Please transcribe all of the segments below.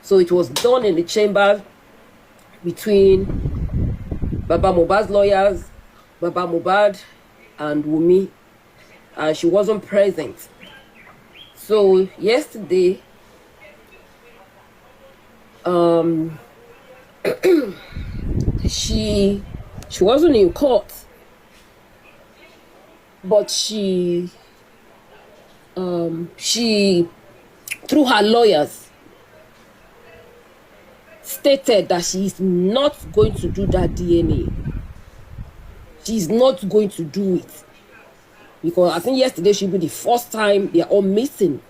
So it was done in the chamber between Baba Mohbad's lawyers, Baba Mohbad, and Wunmi, and she wasn't present. So yesterday, she wasn't in court, but she through her lawyers stated that she is not going to do that DNA. She's not going to do it. Because I think yesterday should be the first time they are all missing.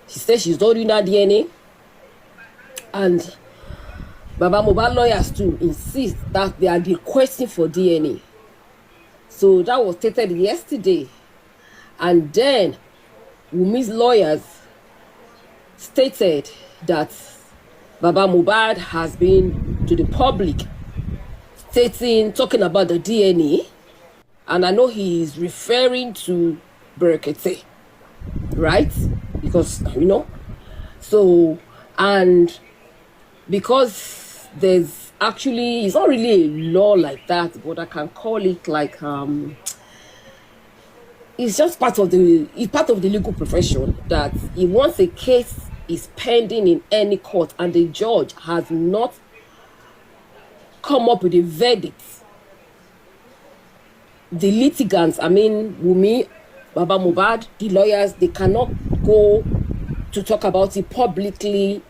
She said she's not doing that DNA. And Baba Mohbad lawyers too insist that they are requesting for DNA. So that was stated yesterday. And then Wunmi's lawyers stated that Baba Mohbad has been to the public talking about the DNA. And I know he is referring to Berekete, right? Because, so, and because there's actually, it's not really a law like that, but I can call it like, it's just part of the legal profession that once a case is pending in any court and the judge has not come up with a verdict, the litigants, Wunmi, Baba Mohbad, the lawyers, they cannot go to talk about it publicly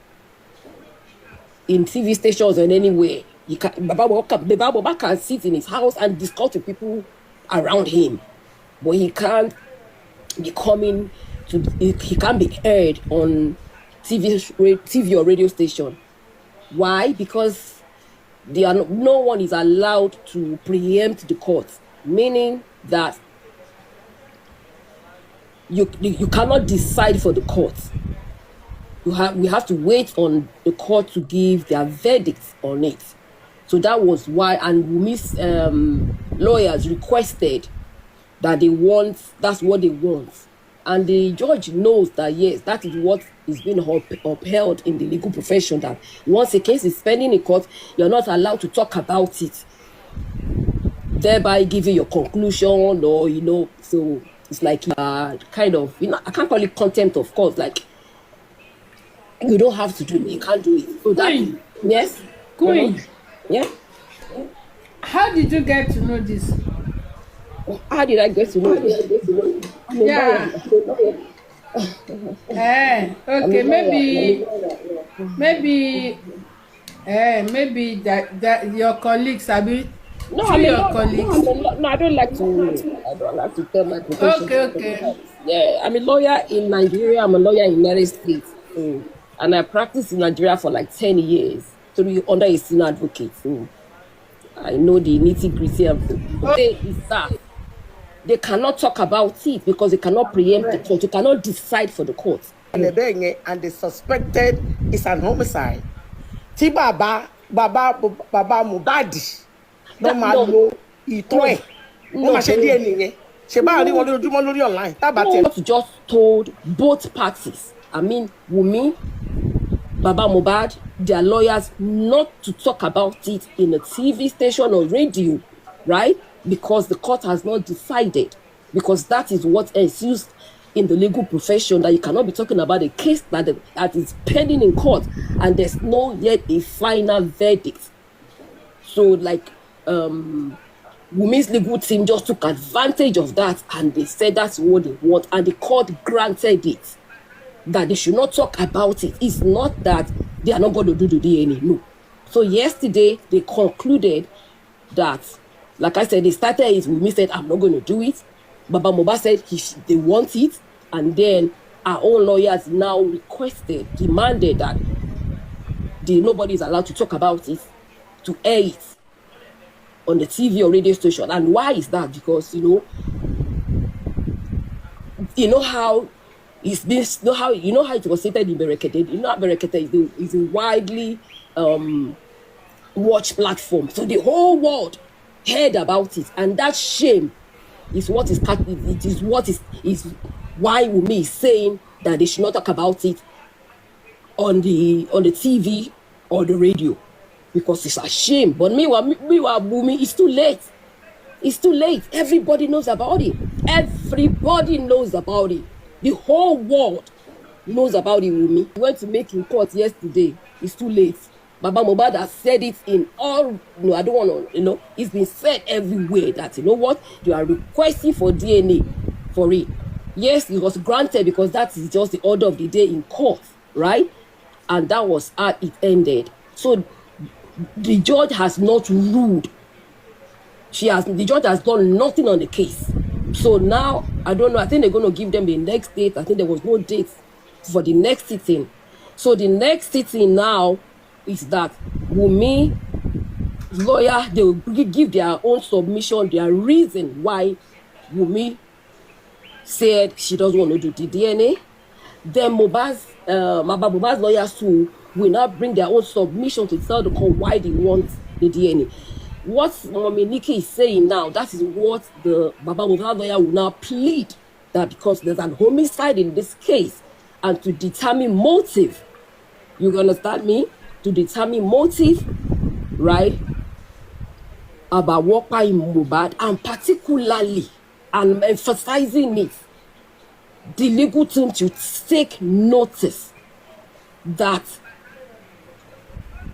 in TV stations or in any way. Baba Mohbad can sit in his house and discuss with people around him, but he can't be he can't be heard on TV or radio station. Why? Because no one is allowed to preempt the court. Meaning that you cannot decide for the court. We have to wait on the court to give their verdicts on it. So that was why, and Wunmi's lawyers requested that that's what they want. And the judge knows that yes, that is what is being upheld in the legal profession, that once a case is pending in court, you're not allowed to talk about it, thereby giving your conclusion, or so it's like kind of, I can't call it contempt of court, like you don't have to do it, you can't do it. So that, yes, Queen, yeah. How did you get to know this? How did I get to know this? Yeah. Okay, maybe that your colleagues, No, I don't like to tell my profession. Okay. Yeah, I'm a lawyer in Nigeria. I'm a lawyer in United States, and I practiced in Nigeria for like 10 years under a senior advocate. So I know the nitty-gritty of it. They cannot talk about it because they cannot preempt the court. You cannot decide for the court. And the suspected is an homicide. Ti Baba Mohbad. No matter it. No Just told both parties. Wunmi, Baba Mohbad, their lawyers, not to talk about it in a TV station or radio, right? Because the court has not decided. Because that is what is used in the legal profession, that you cannot be talking about a case that is pending in court and there's no yet a final verdict. So like Wunmi's legal team just took advantage of that and they said that's what they want, and the court granted it, that they should not talk about it. It's not that they are not going to do the DNA, no. So yesterday they concluded that, like I said, they started it. Wunmi said, I'm not going to do it. Baba Mohbad said they want it. And then our own lawyers now demanded that nobody is allowed to talk about it, to air it on the TV or radio station. And why is that? Because, you know how it's this, how it was stated in Berekete. You know how Berekete is a widely watched platform. So the whole world heard about it, and that shame is what is why Wunmi is saying that they should not talk about it on the TV or the radio because it's a shame. But meanwhile, Wunmi, it's too late. It's too late. Everybody knows about it. Everybody knows about it. The whole world knows about it, Wunmi. We went to make in court yesterday. It's too late. Baba Mohbad has said it in all, I don't want to, it's been said everywhere that, you know what, you are requesting for DNA for it. Yes, it was granted because that is just the order of the day in court, right? And that was how it ended. So the judge has not ruled. The judge has done nothing on the case. So now, I don't know, I think they're going to give them the next date. I think there was no date for the next sitting. So the next sitting now is that Wunmi lawyer, they will give their own submission, their reason why Wunmi said she doesn't want to do the DNA. Then Mohbad's lawyers too will now bring their own submission to tell the court why they want the DNA. What Mommy Nikki is saying now, that is what the Baba Mohbad lawyer will now plead, that because there's an homicide in this case, and to determine motive, you understand me? To determine motive, right, about what by Mohbad, and particularly, and emphasizing it, the legal team should take notice that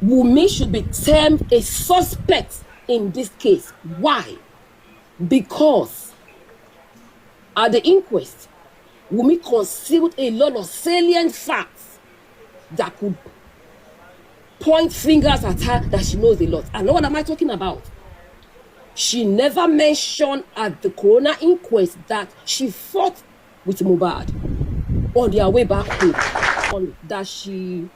Wunmi should be termed a suspect in this case. Why? Because at the inquest, Wunmi concealed a lot of salient facts that could point fingers at her that she knows a lot. And what am I talking about? She never mentioned at the coroner inquest that she fought with Mohbad on their way back home. That she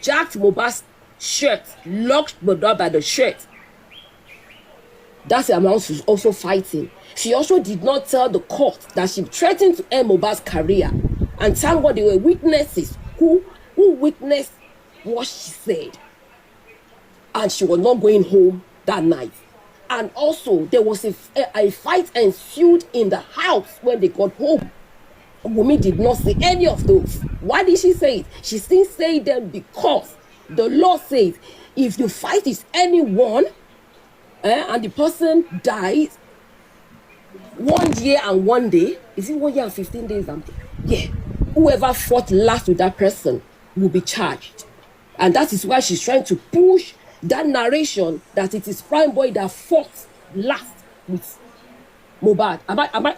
jacked Mohbad's shirt, locked Mohbad by the shirt. That's the amount she's also fighting. She also did not tell the court that she threatened to end Mohbad's career. And thank God there were witnesses who witnessed what she said. And she was not going home that night. And also, there was a fight ensued in the house when they got home. Wunmi did not say any of those. Why did she say it? She didn't say them because the law says if the fight is anyone and the person dies 1 year and 1 day, is it 1 year and 15 days? Yeah. Whoever fought last with that person will be charged. And that is why she's trying to push that narration that it is Prime Boy that fought last with Mohbad.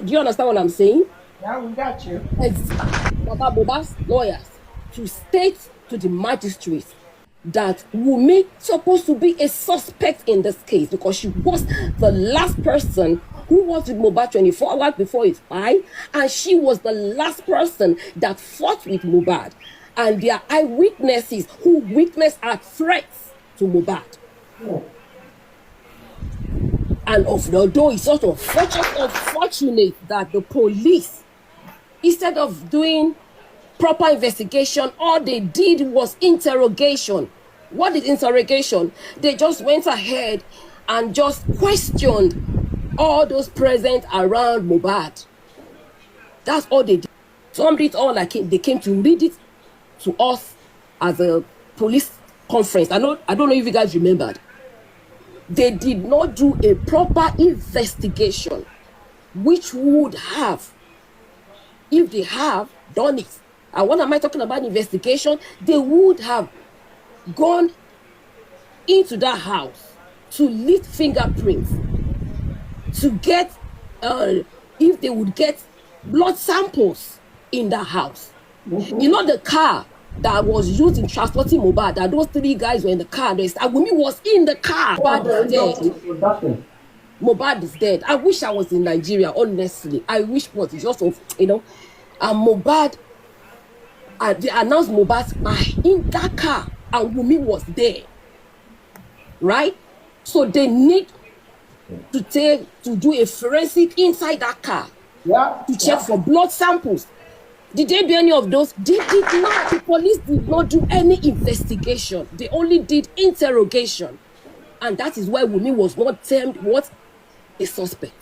Do you understand what I'm saying? Yeah, we got you. Baba Mohbad's lawyers to state to the magistrate that Wunmi supposed to be a suspect in this case because she was the last person who was with Mohbad 24 hours before his fight, and she was the last person that fought with Mohbad. And there are eyewitnesses who witnessed her threats to Mohbad. Oh. And although it's sort of unfortunate that the police, instead of doing proper investigation, all they did was interrogation. What is interrogation? They just went ahead and just questioned all those present around Mohbad. That's all they did. Some did all like they came to read it to us as a police conference. I don't know if you guys remembered. They did not do a proper investigation, which would have, if they have done it. And what am I talking about investigation? They would have gone into that house to lift fingerprints, to get, if they would get blood samples in that house. Mm-hmm. You know the car that was used in transporting Mohbad, that those 3 guys were in the car. Wunmi was in the car. Mohbad is dead. Mohbad is dead. I wish I was in Nigeria, honestly. I wish, but it's just, and Mohbad, they announced Mohbad in that car, and Wunmi was there. Right? So they need to do a forensic inside that car to check for blood samples. Did they do any of those? They did not. The police did not do any investigation. They only did interrogation. And that is why Wunmi was not termed a suspect.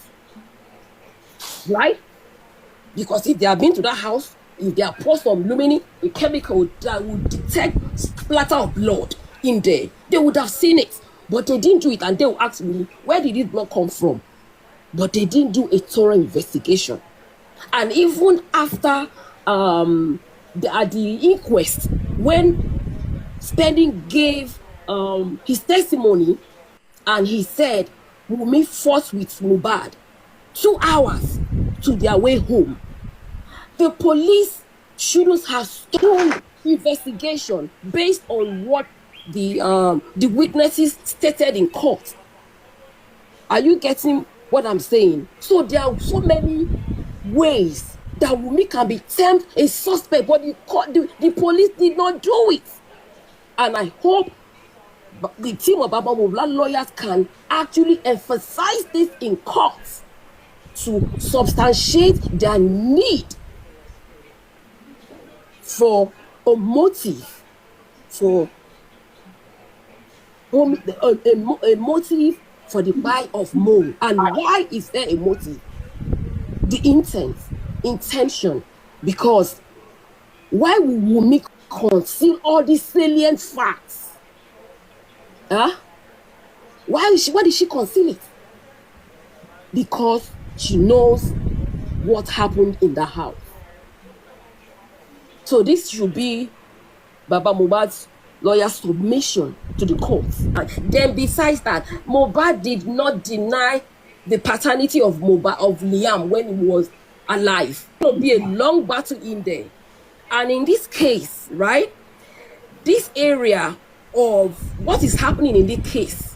Right? Because if they had been to that house, if they pour some Wunmi, a chemical that would detect splatter of blood in there, they would have seen it. But they didn't do it, and they will ask me, where did this blood come from? But they didn't do a thorough investigation. And even after at the inquest, when Spending gave his testimony, and he said Wunmi fought with Mohbad 2 hours to their way home, the police shouldn't have started investigation based on what the witnesses stated in court. Are you getting what I'm saying? So there are so many ways that Wunmi can be termed a suspect, but the police did not do it. And I hope the team of Baba Mohbad lawyers can actually emphasize this in court to substantiate their need for a motive, for a motive for the buy of Mo. And why is there a motive? The intention. Because why would Wunmi conceal all these salient facts? Why did she conceal it? Because she knows what happened in the house. So this should be Baba Mohbad's lawyer's submission to the court. And then besides that, Mohbad did not deny the paternity of Liam when he was alive. There will be a long battle in there. And in this case, right, this area of what is happening in this case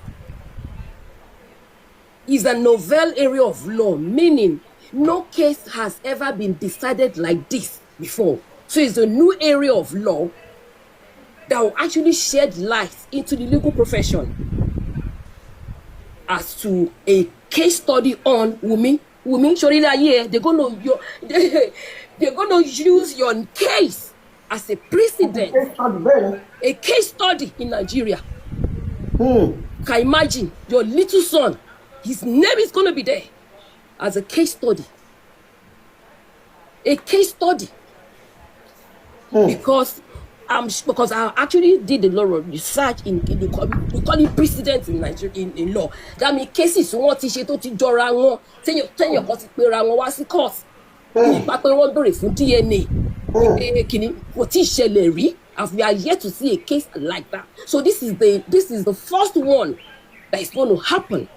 is a novel area of law, meaning no case has ever been decided like this before. So it's a new area of law that will actually shed light into the legal profession as to a case study on Wunmi. Surely that year they're gonna use your case as a precedent, a case study in Nigeria. Can you imagine your little son? His name is gonna be there as a case study. A case study. Because I actually did a lot of research in we call it precedent in Nigeria in law. That means cases wọ́n ti ṣe tó ti jọra wọn téèyàn kan ti pera wọn wá sí court. Nípa pé wọ́n béèrè fún DNA. Kìíní kò tí ì ṣẹlẹ̀ rí. We are yet to see a case like that. So this is the first one that is going to happen